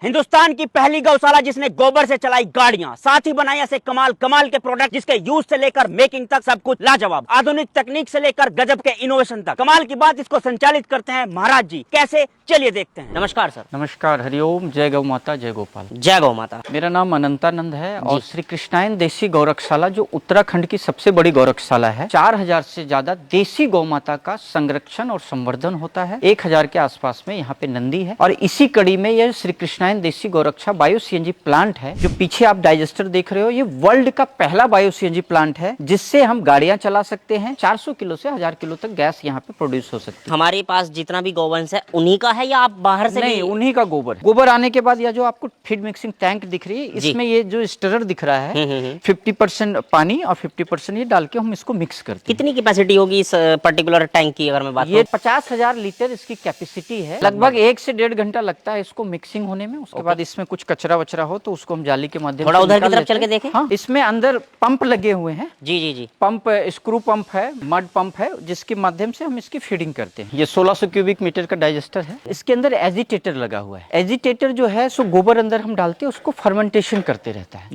हिंदुस्तान की पहली गौशाला जिसने गोबर से चलाई गाड़ियां, साथ ही बनाए ऐसे कमाल कमाल के प्रोडक्ट जिसके यूज से लेकर मेकिंग तक सब कुछ लाजवाब। आधुनिक तकनीक से लेकर गजब के इनोवेशन तक। कमाल की बात, इसको संचालित करते हैं महाराज जी। कैसे, चलिए देखते हैं। नमस्कार सर। नमस्कार, हरिओम, जय गौ माता, जय गोपाल। जय गौ माता। मेरा नाम अनंतानंद है और श्री कृष्णायन देसी गौरक्षशाला जो उत्तराखंड की सबसे बड़ी गौरक्षशाला है, 4000 से ज्यादा देसी गौ माता का संरक्षण और संवर्धन होता है। 1000 के आसपास में यहाँ पे नंदी है और इसी कड़ी में यह श्री कृष्णायन देसी गौरक्षा बायो सीएनजी प्लांट है। जो पीछे आप डाइजेस्टर देख रहे हो, ये वर्ल्ड का पहला बायो सीएनजी प्लांट है जिससे हम गाड़ियां चला सकते हैं। 400 किलो से 1000 किलो तक गैस यहाँ पे प्रोड्यूस हो सकती है। हमारे पास जितना भी गौवंश है उन्हीं का है या आप बाहर से? नहीं, उन्हीं का गोबर आने के बाद यह जो आपको फीड मिक्सिंग टैंक दिख रही है, इसमें ये जो स्टरर दिख रहा है 50% पानी और 50% ये डाल के हम इसको मिक्स करते हैं। कितनी कैपेसिटी होगी इस पर्टिकुलर टैंक की अगर मैं बात ये 50,000 लीटर इसकी कैपेसिटी है। लगभग 1 से 1.5 घंटा लगता है इसको मिक्सिंग होने में। उसके बाद इसमें कुछ कचरा वचरा हो तो उसको हम जाली के माध्यम से थोड़ा उधर की तरफ चल के देखें। हाँ, इसमें अंदर पंप लगे हुए हैं। जी जी जी। पंप स्क्रू पंप है, मड पंप है, जिसके माध्यम से हम इसकी फीडिंग करते हैं। ये 1600 क्यूबिक मीटर का डाइजेस्टर है। इसके अंदर एजिटेटर लगा हुआ है। एजिटेटर जो है सो गोबर अंदर हम डालते हैं, उसको फर्मेंटेशन करते रहता है,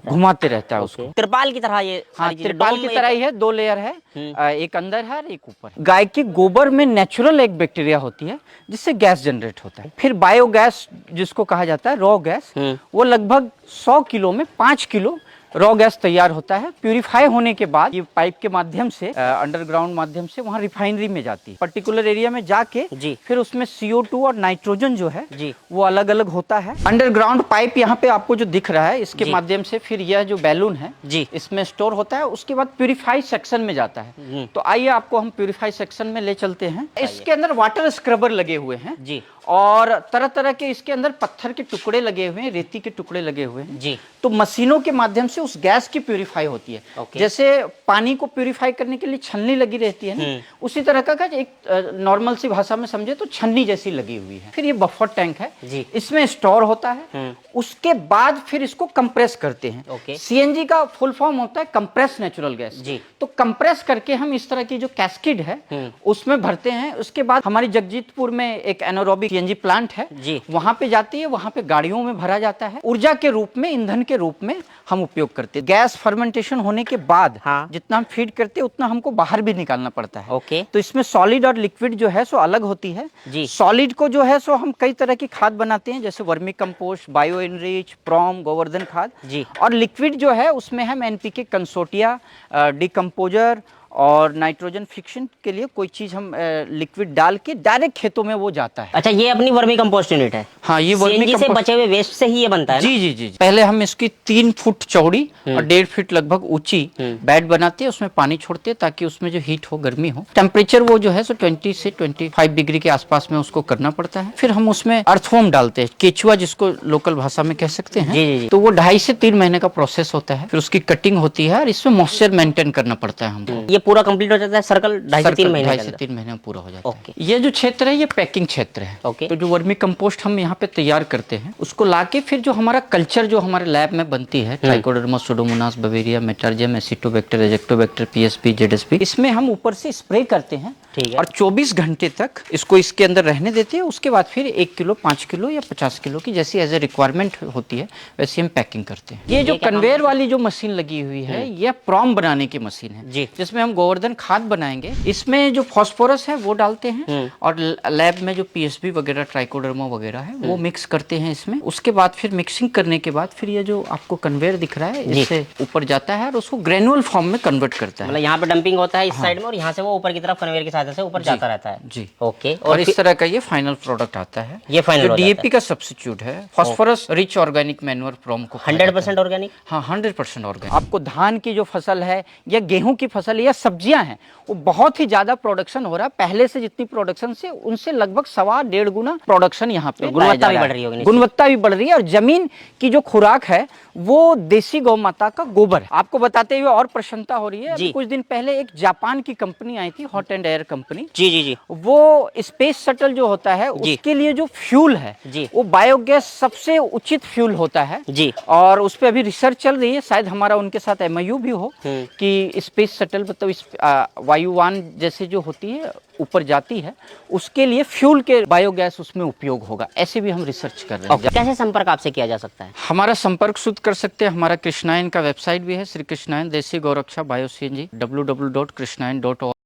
घुमाते रहता है उसको। त्रिपाल की तरह ये? हाँ, त्रिपाल की तरह ही है। 2 लेयर है, एक अंदर है और एक ऊपर। गाय के गोबर में नेचुरल एक बैक्टीरिया होती है जिससे गैस जनरेट होता है। फिर बायोगैस जिसको कहा जाता है, रॉ गैस, वो लगभग 100 किलो में 5 किलो रॉ गैस तैयार होता है। प्यूरिफाई होने के बाद ये पाइप के माध्यम से, अंडरग्राउंड माध्यम से वहाँ रिफाइनरी में जाती है। पर्टिकुलर एरिया में जाके फिर उसमें CO2 और नाइट्रोजन जो है वो अलग अलग होता है। अंडरग्राउंड पाइप यहाँ पे आपको जो दिख रहा है, इसके माध्यम से फिर यह जो बैलून है इसमें स्टोर होता है। उसके बाद प्यूरिफाई सेक्शन में जाता है। तो आइए आपको हम प्यूरिफाई सेक्शन में ले चलते हैं। इसके अंदर वाटर स्क्रबर लगे हुए हैं और तरह तरह के इसके अंदर पत्थर के टुकड़े लगे हुए हैं, रेती के टुकड़े लगे हुए हैं। तो मशीनों के माध्यम से उस गैस की प्यूरिफाई होती है। जैसे पानी को प्यूरिफाई करने के लिए छन्नी लगी रहती है ना, उसी तरह का एक नॉर्मल सी भाषा में समझे तो छन्नी जैसी लगी हुई है। फिर ये बफर टैंक है, इसमें स्टोर होता है। उसके बाद फिर इसको कंप्रेस करते हैं। सीएनजी का फुल फॉर्म होता है कंप्रेस नेचुरल गैस। तो कंप्रेस करके हम इस तरह की जो कैस्केड है उसमें भरते हैं। उसके बाद हमारी जगजीतपुर में एक एनारोबिक सीएनजी प्लांट है, वहां पे जाती है, वहां पे गाड़ियों में भरा जाता है। ऊर्जा के रूप में, ईंधन के रूप में हम उपयोग करते हैं। गैस फर्मेंटेशन होने के बाद जितना हम फीड करते हैं उतना हमको बाहर भी निकालना पड़ता है। तो इसमें सॉलिड और लिक्विड जो है सो अलग होती है। सॉलिड को जो है सो हम कई तरह की खाद बनाते हैं, जैसे vermicompost, bio enrich, PROM, Govardhan खाद। और लिक्विड जो है उसमें हम एनपीके, कंसोटिया, डिकम्पोजर और नाइट्रोजन फिक्शन के लिए कोई चीज हम लिक्विड डाल के डायरेक्ट खेतों में वो जाता है। अच्छा, ये अपनी वर्मी कंपोस्ट यूनिट है? हाँ, ये वर्मी कंपोस्ट से बचे हुए वेस्ट से ही ये बनता है। जी जी जी। पहले हम इसकी 3 फुट चौड़ी और 1.5 फीट लगभग ऊंची बेड बनाते हैं, उसमें पानी छोड़ते हैं ताकि उसमें जो हीट हो, गर्मी हो। टेम्परेचर वो जो है सो 20 से 25 डिग्री के आसपास में उसको करना पड़ता है। फिर हम उसमें अर्थवॉर्म डालते हैं, केचुआ जिसको लोकल भाषा में कह सकते हैं। तो वो 2.5 से 3 महीने का प्रोसेस होता है। फिर उसकी कटिंग होती है और इसमें मॉइस्चर मेंटेन करना पड़ता है हमको। ये पूरा कंप्लीट हो जाता है सर्कल 2.5 से 3 महीने में पूरा हो जाता है। ये जो क्षेत्र है ये पैकिंग क्षेत्र है। तो जो वर्मी कंपोस्ट हम यहाँ पे तैयार करते हैं उसको लाके फिर जो हमारा कल्चर जो हमारे लैब में बनती है, Trichoderma, Pseudomonas, Beauveria, Metarhizium, Acetobacter, Azotobacter, PSP, ZSP, इसमें हम ऊपर से स्प्रे करते हैं और 24 घंटे तक इसको इसके अंदर रहने देते हैं। उसके बाद फिर 1 किलो, 5 किलो या 50 किलो की जैसी एज ए रिक्वायरमेंट होती है वैसे हम पैकिंग करते हैं। ये जो कन्वेयर वाली जो मशीन लगी हुई है, यह प्रॉम बनाने की मशीन है जिसमें हम गोवर्धन खाद बनाएंगे। इसमें जो फास्फोरस है वो डालते हैं और लैब में जो पीएसबी वगैरह, ट्राइकोडर्मा वगैरह है वो मिक्स करते हैं इसमें। उसके बाद फिर मिक्सिंग करने के बाद फिर ये जो आपको कन्वेयर दिख रहा है इससे ऊपर जाता है और उसको ग्रेनुअल फॉर्म में कन्वर्ट करता है। मतलब यहाँ पे डंपिंग होता है इस साइड में और यहाँ से वो ऊपर की तरफ कन्वेयर की सहायता से ऊपर जाता रहता है। जी, ओके। और इस तरह का ये फाइनल प्रोडक्ट आता है। ये फाइनल डीएपी का सब्स्टिट्यूट है, phosphorus rich organic manure PROM को 100% ऑर्गेनिक। हाँ, 100% ऑर्गेनिक। आपको धान की जो फसल है या गेहूं की फसल या सब्जियां हैं वो बहुत ही ज्यादा प्रोडक्शन हो रहा है। पहले से जितनी प्रोडक्शन से उनसे लगभग 1.25 गुना प्रोडक्शन यहाँ पे, गुणवत्ता भी बढ़ रही होगी। गुणवत्ता भी बढ़ रही है और जमीन की जो खुराक है वो देसी गौ माता का गोबर है। आपको बताते हुए और प्रसन्नता हो रही है, कुछ दिन पहले एक जापान की कंपनी आई थी, हॉट एंड एयर कंपनी, जी जी जी वो स्पेस शटल जो होता है जी। उसके लिए जो फ्यूल है जी। वो बायोगैस सबसे उचित फ्यूल होता है जी। और उस पर अभी रिसर्च चल रही है, शायद हमारा उनके साथ एमओयू भी हो कि स्पेस शटल मतलब इस वायुयान जैसे जो होती है ऊपर जाती है उसके लिए फ्यूल के बायोगैस उसमें उपयोग होगा, ऐसे भी हम रिसर्च कर रहे हैं। कैसे संपर्क आपसे किया जा सकता है? हमारा संपर्क शुद्ध कर सकते हैं, हमारा कृष्णायन का वेबसाइट भी है, श्री कृष्णायन देसी गौरक्षा बायो CNG www.krishnayana.org।